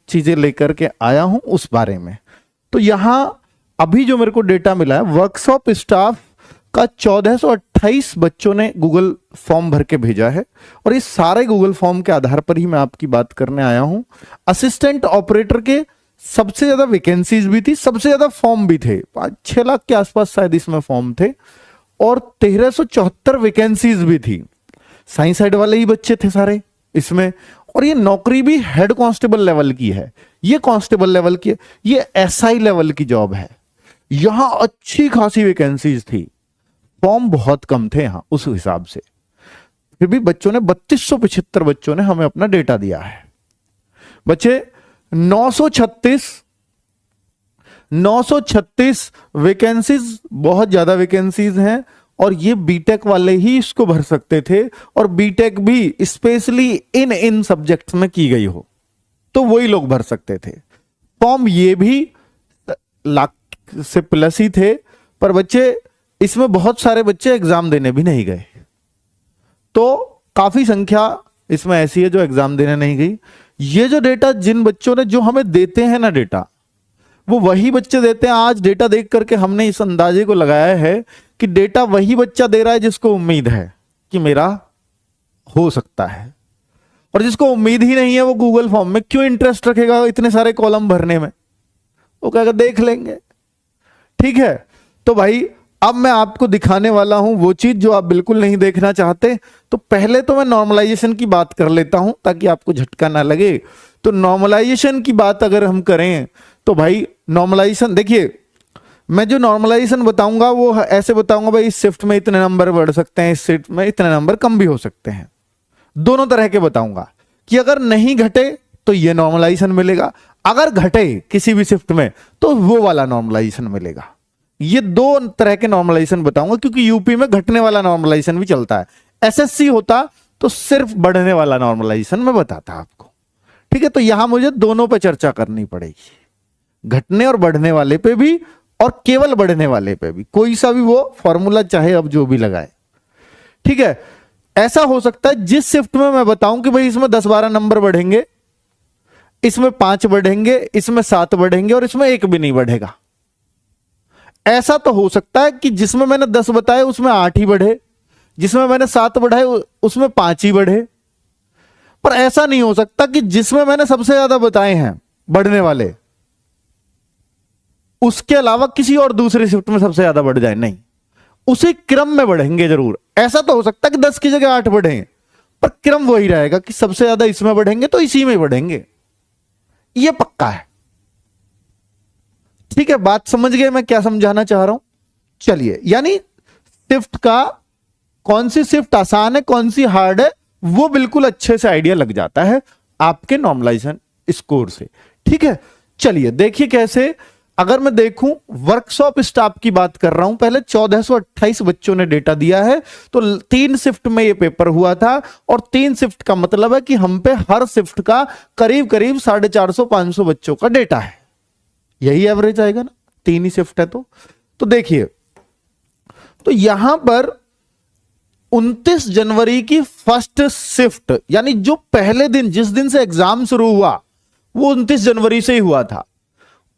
चीजें लेकर के आया हूं उस बारे में। तो यहां अभी जो मेरे को डेटा मिला है, वर्कशॉप स्टाफ का 1428 बच्चों ने गूगल फॉर्म भर के भेजा है, और इस सारे गूगल फॉर्म के आधार पर ही मैं आपकी बात करने आया हूं। असिस्टेंट ऑपरेटर के सबसे ज्यादा वैकेंसीज भी थी, सबसे ज्यादा फॉर्म भी थे, 5-6 लाख के आसपास शायद इसमें फॉर्म थे, और 1374 वैकेंसीज भी थी। साइंस साइड वाले ही बच्चे थे सारे इसमें, और ये नौकरी भी हेड कांस्टेबल लेवल की है, ये कांस्टेबल लेवल की है, ये एसआई लेवल की जॉब है। यहां अच्छी खासी वैकेंसीज थी, फॉर्म बहुत कम थे यहां उस हिसाब से, फिर भी बच्चों ने 3275 बच्चों ने हमें अपना डेटा दिया है। बच्चे 936 वैकेंसीज, बहुत ज्यादा वैकेंसीज हैं, और ये बीटेक वाले ही इसको भर सकते थे, और बीटेक भी स्पेशली इन सब्जेक्ट्स में की गई हो तो वही लोग भर सकते थे। फॉर्म ये भी लाख से प्लस ही थे, पर बच्चे इसमें बहुत सारे बच्चे एग्जाम देने भी नहीं गए, तो काफी संख्या इसमें ऐसी है जो एग्जाम देने नहीं गई। ये जो डेटा जिन बच्चों ने जो हमें देते हैं ना डेटा, वो वही बच्चे देते हैं। आज डेटा देख करके हमने इस अंदाजे को लगाया है कि डेटा वही बच्चा दे रहा है जिसको उम्मीद है कि मेरा हो सकता है, और जिसको उम्मीद ही नहीं है वो गूगल फॉर्म में क्यों इंटरेस्ट रखेगा इतने सारे कॉलम भरने में, वो कहेगा देख लेंगे। ठीक है, तो भाई अब मैं आपको दिखाने वाला हूं वो चीज जो आप बिल्कुल नहीं देखना चाहते। तो पहले तो मैं नॉर्मलाइजेशन की बात कर लेता हूं ताकि आपको झटका ना लगे। तो नॉर्मलाइजेशन की बात अगर हम करें तो भाई नॉर्मलाइजेशन देखिए, मैं जो नॉर्मलाइजेशन बताऊंगा वो ऐसे बताऊंगा भाई इस शिफ्ट में इतने नंबर बढ़ सकते हैं, इस शिफ्ट में इतने नंबर कम भी हो सकते हैं, दोनों तरह के बताऊंगा कि अगर नहीं घटे तो ये नॉर्मलाइजेशन मिलेगा, अगर घटे किसी भी शिफ्ट में तो वो वाला नॉर्मलाइजेशन मिलेगा। ये दो तरह के नॉर्मलाइजेशन बताऊंगा, क्योंकि यूपी में घटने वाला नॉर्मलाइजेशन भी चलता है, एसएससी होता तो सिर्फ बढ़ने वाला नॉर्मलाइजेशन मैं बताता आपको। ठीक है, तो यहां मुझे दोनों पे चर्चा करनी पड़ेगी, घटने और बढ़ने वाले पे भी और केवल बढ़ने वाले पे भी, कोई सा भी वो फॉर्मूला चाहे अब जो भी लगाए। ठीक है, ऐसा हो सकता है जिस शिफ्ट में मैं बताऊं कि भाई इसमें 10-12 नंबर बढ़ेंगे, इसमें 5 बढ़ेंगे, इसमें 7 बढ़ेंगे और इसमें 1 भी नहीं बढ़ेगा। ऐसा तो हो सकता है कि जिसमें मैंने 10 बताए उसमें 8 ही बढ़े, जिसमें मैंने 7 बढ़ाए उसमें 5 ही बढ़े, पर ऐसा नहीं हो सकता कि जिसमें मैंने सबसे ज्यादा बताए हैं बढ़ने वाले उसके अलावा किसी और दूसरे शिफ्ट में सबसे ज्यादा बढ़ जाए, नहीं, उसी क्रम में बढ़ेंगे जरूर। ऐसा तो हो सकता है कि 10 की जगह 8 बढ़े, पर क्रम वही रहेगा कि सबसे ज्यादा इसमें बढ़ेंगे तो इसी में बढ़ेंगे, यह पक्का है। ठीक है, बात समझ गए मैं क्या समझाना चाह रहा हूं। चलिए, यानी शिफ्ट का कौन सी शिफ्ट आसान है कौन सी हार्ड है वो बिल्कुल अच्छे से आइडिया लग जाता है आपके नॉर्मलाइजेशन स्कोर से। ठीक है, चलिए देखिए कैसे। अगर मैं देखूं वर्कशॉप स्टाफ की बात कर रहा हूं, पहले 1428 बच्चों ने डेटा दिया है, तो 3 शिफ्ट में ये पेपर हुआ था, और 3 शिफ्ट का मतलब है कि हम पे हर शिफ्ट का करीब करीब 450-500 बच्चों का डेटा है, यही एवरेज आएगा ना, 3 ही शिफ्ट है तो देखिए, तो यहां पर 29 जनवरी की फर्स्ट शिफ्ट, यानी जो पहले दिन जिस दिन से एग्जाम शुरू हुआ वो 29 जनवरी से ही हुआ था,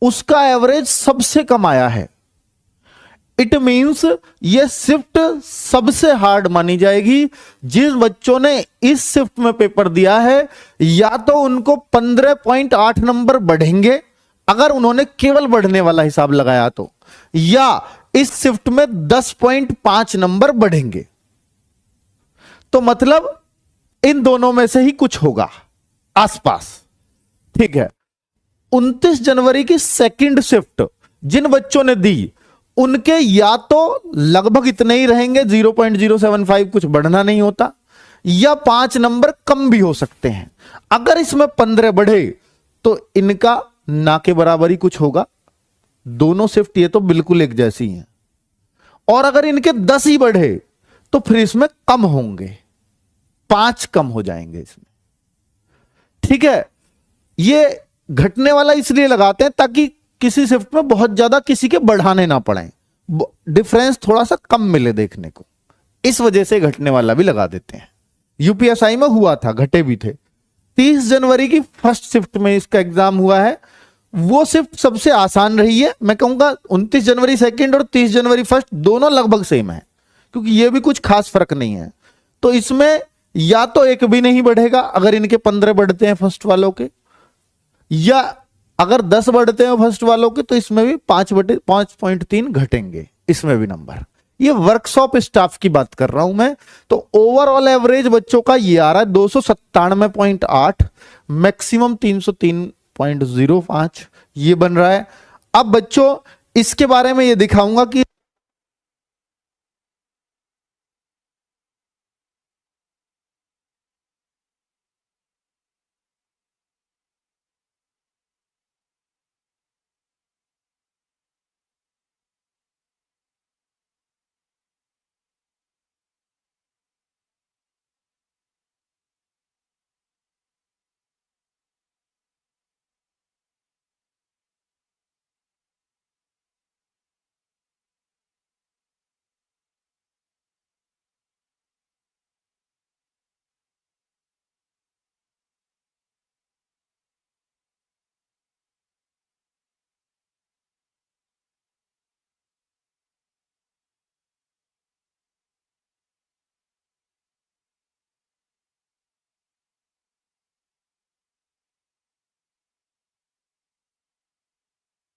उसका एवरेज सबसे कम आया है। इट मींस ये शिफ्ट सबसे हार्ड मानी जाएगी। जिस बच्चों ने इस शिफ्ट में पेपर दिया है या तो उनको 15.8 नंबर बढ़ेंगे अगर उन्होंने केवल बढ़ने वाला हिसाब लगाया तो, या इस शिफ्ट में 10.5 नंबर बढ़ेंगे। तो मतलब इन दोनों में से ही कुछ होगा आसपास। ठीक है, 29 जनवरी की सेकंड शिफ्ट जिन बच्चों ने दी उनके या तो लगभग इतने ही रहेंगे, 0.075 कुछ बढ़ना नहीं होता, या 5 नंबर कम भी हो सकते हैं। अगर इसमें 15 बढ़े तो इनका ना के बराबर ही कुछ होगा, दोनों शिफ्ट ये तो बिल्कुल एक जैसी हैं, और अगर इनके 10 ही बढ़े तो फिर इसमें कम होंगे, 5 कम हो जाएंगे इसमें। ठीक है, ये घटने वाला इसलिए लगाते हैं ताकि किसी शिफ्ट में बहुत ज्यादा किसी के बढ़ाने ना पड़े, डिफरेंस थोड़ा सा कम मिले देखने को, इस वजह से घटने वाला भी लगा देते हैं। यूपीएसआई में हुआ था, घटे भी थे, 30 जनवरी की फर्स्ट शिफ्ट में इसका एग्जाम हुआ है, वो शिफ्ट सबसे आसान रही है। मैं कहूंगा 29 जनवरी सेकंड और 30 जनवरी फर्स्ट दोनों लगभग सेम है, क्योंकि ये भी कुछ खास फर्क नहीं है। तो इसमें या तो एक भी नहीं बढ़ेगा अगर इनके 15 बढ़ते हैं फर्स्ट वालों के, या अगर 10 बढ़ते हैं फर्स्ट वालों के तो इसमें भी 5/5.3 घटेंगे, इसमें भी नंबर। ये वर्कशॉप स्टाफ की बात कर रहा हूं मैं। तो ओवरऑल एवरेज बच्चों का ये आ रहा है 297.8, मैक्सिमम 303.05 ये बन रहा है। अब बच्चों इसके बारे में ये दिखाऊंगा कि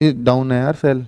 डाउन है यार सेल।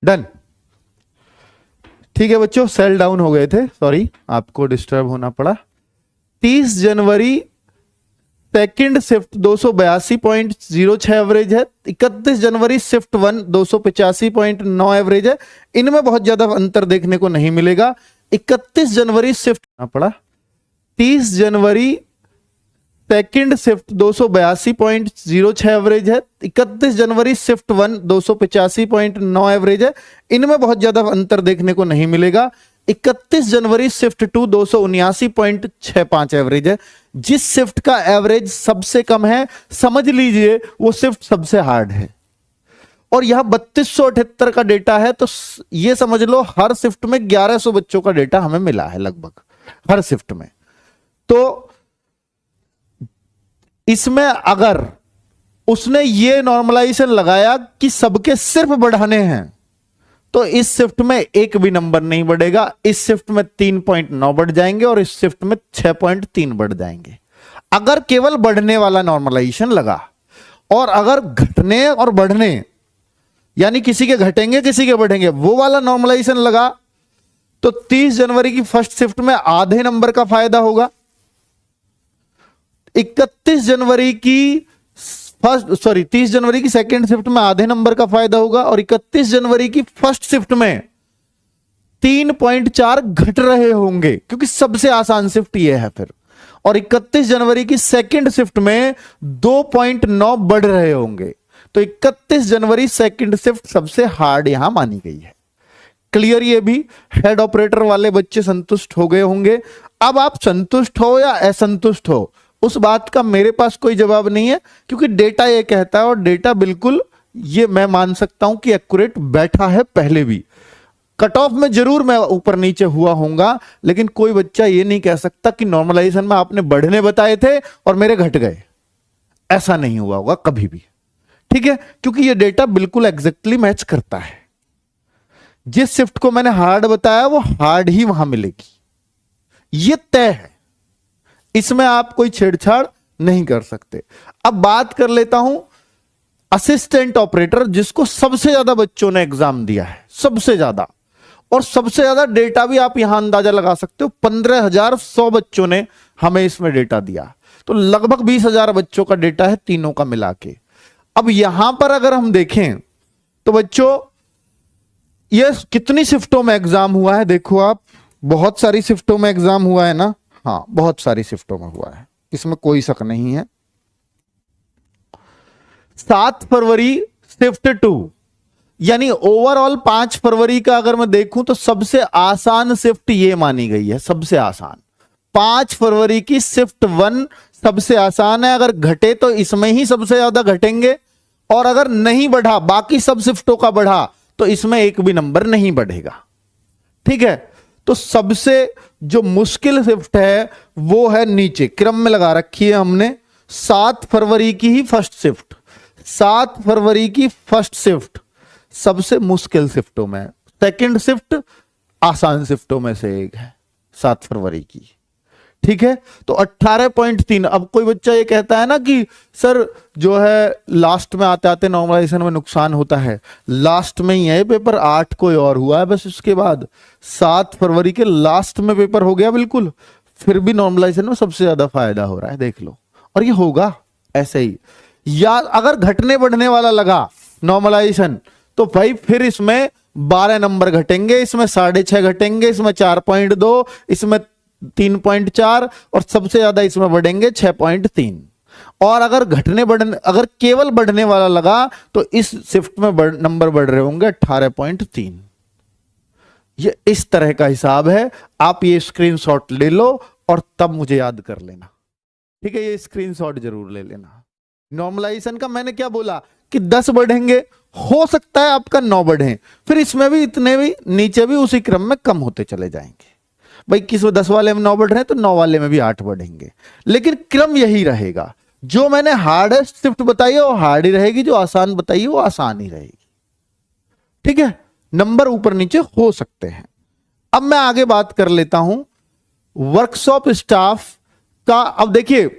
डन, ठीक है बच्चों, सेल डाउन हो गए थे, सॉरी आपको डिस्टर्ब होना पड़ा। 30 जनवरी सेकंड शिफ्ट 282.06 एवरेज है। 31 जनवरी शिफ्ट 1 285.9 एवरेज है। इनमें बहुत ज्यादा अंतर देखने को नहीं मिलेगा। 31 जनवरी शिफ्ट पड़ा, 30 जनवरी सेकंड शिफ्ट 282.06 एवरेज है। 31 जनवरी शिफ्ट 1 285.9 एवरेज है। इनमें बहुत ज्यादा अंतर देखने को नहीं मिलेगा। 31 जनवरी शिफ्ट 2 279.65 एवरेज है। जिस शिफ्ट का एवरेज सबसे कम है समझ लीजिए वो शिफ्ट सबसे हार्ड है। और यहां 3278 का डेटा है, तो ये समझ लो हर शिफ्ट में 1100 बच्चों का डेटा हमें मिला है लगभग हर शिफ्ट में। तो इसमें अगर उसने ये नॉर्मलाइजेशन लगाया कि सबके सिर्फ बढ़ाने हैं तो इस शिफ्ट में एक भी नंबर नहीं बढ़ेगा। इस शिफ्ट में 3.9 बढ़ जाएंगे और इस शिफ्ट में 6.3 बढ़ जाएंगे अगर केवल बढ़ने वाला नॉर्मलाइजेशन लगा। और अगर घटने और बढ़ने यानी किसी के घटेंगे किसी के बढ़ेंगे वो वाला नॉर्मलाइजेशन लगा तो 30 जनवरी की फर्स्ट शिफ्ट में आधे नंबर का फायदा होगा। 31 जनवरी की 30 जनवरी की सेकेंड शिफ्ट में आधे नंबर का फायदा होगा और 31 जनवरी की फर्स्ट शिफ्ट में 3.4 घट रहे होंगे क्योंकि सबसे आसान शिफ्ट यह है फिर। और 31 जनवरी की सेकेंड शिफ्ट में 2.9 बढ़ रहे होंगे। तो 31 जनवरी सेकेंड शिफ्ट सबसे हार्ड यहां मानी गई है। क्लियर? ये भी हेड ऑपरेटर वाले बच्चे संतुष्ट हो गए होंगे। अब आप संतुष्ट हो या असंतुष्ट हो उस बात का मेरे पास कोई जवाब नहीं है क्योंकि डेटा ये कहता है और डेटा बिल्कुल ये मैं मान सकता हूं कि एक्यूरेट बैठा है। पहले भी कट ऑफ में जरूर मैं ऊपर नीचे हुआ होऊंगा लेकिन कोई बच्चा ये नहीं कह सकता कि नॉर्मलाइजेशन में आपने बढ़ने बताए थे और मेरे घट गए। ऐसा नहीं हुआ होगा कभी भी, ठीक है? क्योंकि ये डेटा बिल्कुल एग्जैक्टली मैच करता है। जिस शिफ्ट को मैंने हार्ड बताया वो हार्ड ही वहां मिलेगी, ये तय है। इसमें आप कोई छेड़छाड़ नहीं कर सकते। अब बात कर लेता हूं असिस्टेंट ऑपरेटर जिसको सबसे ज्यादा बच्चों ने एग्जाम दिया है, सबसे ज्यादा, और सबसे ज्यादा डेटा भी आप यहां अंदाजा लगा सकते हो। 15,100 बच्चों ने हमें इसमें डेटा दिया, तो लगभग 20,000 बच्चों का डेटा है तीनों का मिला के। अब यहां पर अगर हम देखें तो बच्चों ये कितनी शिफ्टों में एग्जाम हुआ है देखो आप। बहुत सारी शिफ्टों में एग्जाम हुआ है ना? हाँ, बहुत सारी शिफ्टों में हुआ है, इसमें कोई शक नहीं है। 7 फरवरी शिफ्ट 2, यानी ओवरऑल 5 फरवरी का अगर मैं देखूं तो सबसे आसान शिफ्ट ये मानी गई है, सबसे आसान। 5 फरवरी की शिफ्ट 1 सबसे आसान है, अगर घटे तो इसमें ही सबसे ज्यादा घटेंगे, और अगर नहीं बढ़ा, बाकी सब शिफ्टों का बढ़ा, तो इसमें एक भी नंबर नहीं बढ़ेगा। ठीक है, तो सबसे जो मुश्किल शिफ्ट है वो है नीचे क्रम में लगा रखी है हमने, 7 फरवरी की ही फर्स्ट शिफ्ट। 7 फरवरी की फर्स्ट शिफ्ट सबसे मुश्किल शिफ्टों में, सेकंड शिफ्ट आसान शिफ्टों में से एक है 7 फरवरी की। ठीक है, तो 18.3। अब कोई बच्चा ये कहता है ना कि सर जो है लास्ट में आते आते नॉर्मलाइजेशन में नुकसान होता है, लास्ट में ही है पेपर, 8 कोई और हुआ है बस, उसके बाद 7 फरवरी के लास्ट में पेपर हो गया बिल्कुल, फिर भी नॉर्मलाइजेशन में सबसे ज्यादा फायदा हो रहा है, देख लो। और ये होगा ऐसे ही, या अगर घटने बढ़ने वाला लगा नॉर्मलाइजेशन तो भाई फिर इसमें 12 नंबर घटेंगे, इसमें 6.5 घटेंगे, इसमें 4.2, इसमें 3.4, और सबसे ज्यादा इसमें बढ़ेंगे 6.3। और अगर घटने बढ़ने, अगर केवल बढ़ने वाला लगा तो इस शिफ्ट में नंबर बढ़ रहे होंगे 18.3। ये इस तरह का हिसाब है, आप ये स्क्रीनशॉट ले लो और तब मुझे याद कर लेना। ठीक है, ये स्क्रीनशॉट जरूर ले लेना। नॉर्मलाइजेशन का मैंने क्या बोला कि 10 बढ़ेंगे, हो सकता है आपका 9 बढ़े, फिर इसमें भी इतने भी नीचे भी उसी क्रम में कम होते चले जाएंगे। भाई किस 10 वाले में 9 बढ़ रहे हैं तो 9 वाले में भी 8 बढ़ेंगे, लेकिन क्रम यही रहेगा। जो मैंने हार्डेस्ट शिफ्ट बताई है वो हार्ड ही रहेगी, जो आसान बताई है वो आसान ही रहेगी। ठीक है, नंबर ऊपर नीचे हो सकते हैं। अब मैं आगे बात कर लेता हूं वर्कशॉप स्टाफ का। अब देखिए,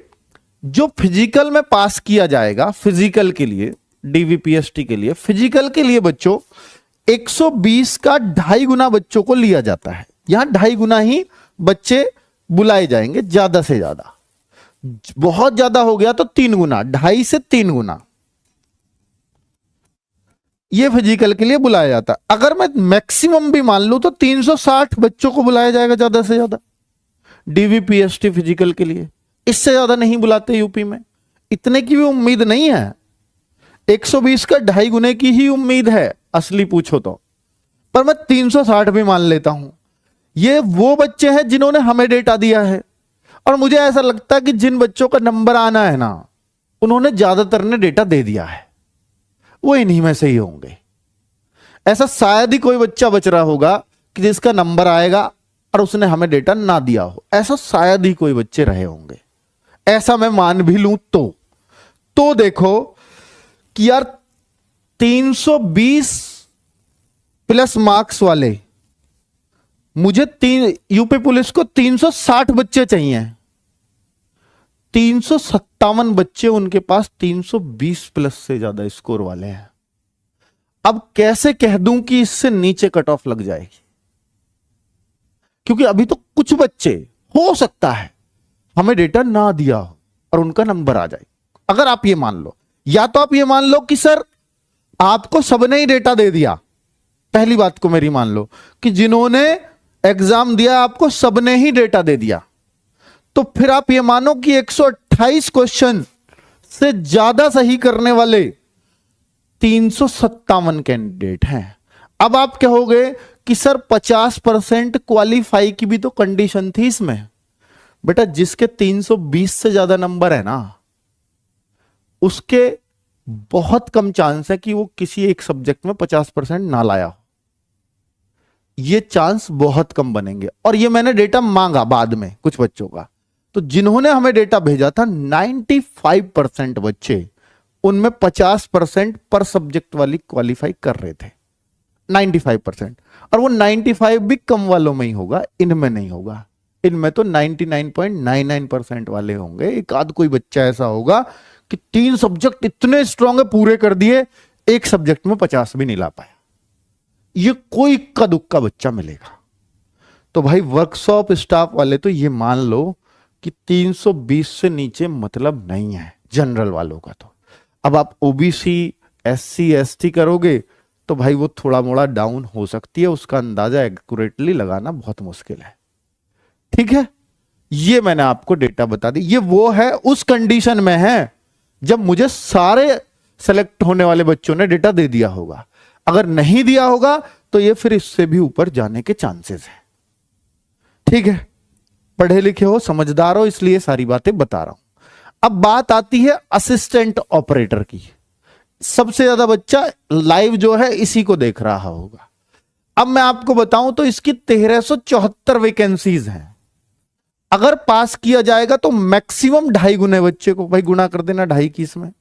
जो फिजिकल में पास किया जाएगा, फिजिकल के लिए, डीवीपीएसटी के लिए, फिजिकल के लिए बच्चों 120 का 2.5 गुना बच्चों को लिया जाता है। यहां 2.5 गुना ही बच्चे बुलाए जाएंगे, ज्यादा से ज्यादा। बहुत ज्यादा हो गया तो 3 गुना, 2.5 से 3 गुना ये फिजिकल के लिए बुलाया जाता है। अगर मैं मैक्सिमम भी मान लूं तो 360 बच्चों को बुलाया जाएगा ज्यादा से ज्यादा डीवीपीएसटी फिजिकल के लिए, इससे ज्यादा नहीं बुलाते यूपी में, इतने की भी उम्मीद नहीं है। 120 का 2.5 गुने की ही उम्मीद है असली पूछो तो, पर मैं 360 भी मान लेता हूं। ये वो बच्चे हैं जिन्होंने हमें डेटा दिया है, और मुझे ऐसा लगता है कि जिन बच्चों का नंबर आना है ना, उन्होंने ज्यादातर ने डेटा दे दिया है, वो इन्हीं में से ही होंगे। ऐसा शायद ही कोई बच्चा बच रहा होगा कि जिसका नंबर आएगा और उसने हमें डेटा ना दिया हो, ऐसा शायद ही कोई बच्चे रहे होंगे। ऐसा मैं मान भी लूं तो देखो कि यार 320 प्लस मार्क्स वाले, मुझे यूपी पुलिस को 360 बच्चे चाहिए, 357 बच्चे उनके पास 320 प्लस से ज्यादा स्कोर वाले हैं। अब कैसे कह दूं कि इससे नीचे कट ऑफ लग जाएगी, क्योंकि अभी तो कुछ बच्चे हो सकता है हमें डेटा ना दिया हो और उनका नंबर आ जाए। अगर आप ये मान लो, या तो आप ये मान लो कि सर आपको सबने ही डेटा दे दिया, पहली बात को मेरी मान लो कि जिन्होंने एग्जाम दिया आपको सबने ही डेटा दे दिया, तो फिर आप ये मानो कि 128 क्वेश्चन से ज्यादा सही करने वाले 357 कैंडिडेट हैं। अब आप कहोगे कि सर 50% क्वालिफाई की भी तो कंडीशन थी इसमें। बेटा जिसके 320 से ज्यादा नंबर है ना, उसके बहुत कम चांस है कि वो किसी एक सब्जेक्ट में 50% ना लाया हो, ये चांस बहुत कम बनेंगे। और ये मैंने डेटा मांगा बाद में कुछ बच्चों का, तो जिन्होंने हमें डेटा भेजा था 95% बच्चे, उनमें 50% पर सब्जेक्ट वाली क्वालिफाई कर रहे थे, 95%। और वो 95 भी कम वालों में ही होगा, इनमें नहीं होगा। इनमें तो 99.99% वाले होंगे। एक आध कोई बच्चा ऐसा होगा कि 3 सब्जेक्ट इतने स्ट्रांग है पूरे कर दिए, एक सब्जेक्ट में 50 भी नहीं ला पाया। ये कोई इक्का दुक्का बच्चा मिलेगा। तो भाई वर्कशॉप स्टाफ वाले तो ये मान लो कि 320 से नीचे मतलब नहीं है जनरल वालों का। तो अब आप ओबीसी एससी एसटी करोगे तो भाई वो थोड़ा मोड़ा डाउन हो सकती है, उसका अंदाजा एक्यूरेटली लगाना बहुत मुश्किल है। ठीक है, ये मैंने आपको डेटा बता दी। ये वो है, उस कंडीशन में है जब मुझे सारे सेलेक्ट होने वाले बच्चों ने डेटा दे दिया होगा। अगर नहीं दिया होगा तो ये फिर इससे भी ऊपर जाने के चांसेस है। ठीक है, पढ़े लिखे हो, समझदार हो, इसलिए सारी बातें बता रहा हूं। अब बात आती है असिस्टेंट ऑपरेटर की। सबसे ज्यादा बच्चा लाइव जो है इसी को देख रहा होगा। अब मैं आपको बताऊं तो इसकी 1374 वैकेंसीज हैं। अगर पास किया जाएगा तो मैक्सिमम 2.5 गुने बच्चे को, भाई गुना कर देना 2.5 की इसमें,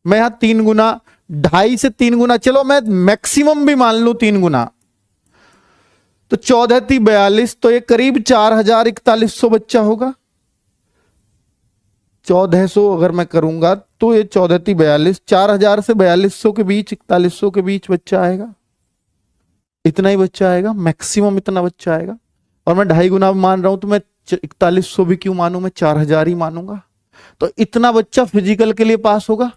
मैं यहां 3 गुना, 2.5 से 3 गुना, चलो मैं मैक्सिमम भी मान लू 3 गुना, तो 14 × 42, तो ये करीब 4,4100 बच्चा होगा। 1400 अगर मैं करूंगा तो ये 14 × 42, 4000 से 4200 के बीच, 4100 के बीच बच्चा आएगा। इतना ही बच्चा आएगा, मैक्सिमम इतना बच्चा आएगा। और मैं 2.5 गुना मान रहा हूं तो मैं 4100 भी क्यों मानूं, मैं 4000 ही मानूंगा। तो इतना बच्चा फिजिकल के लिए पास होगा।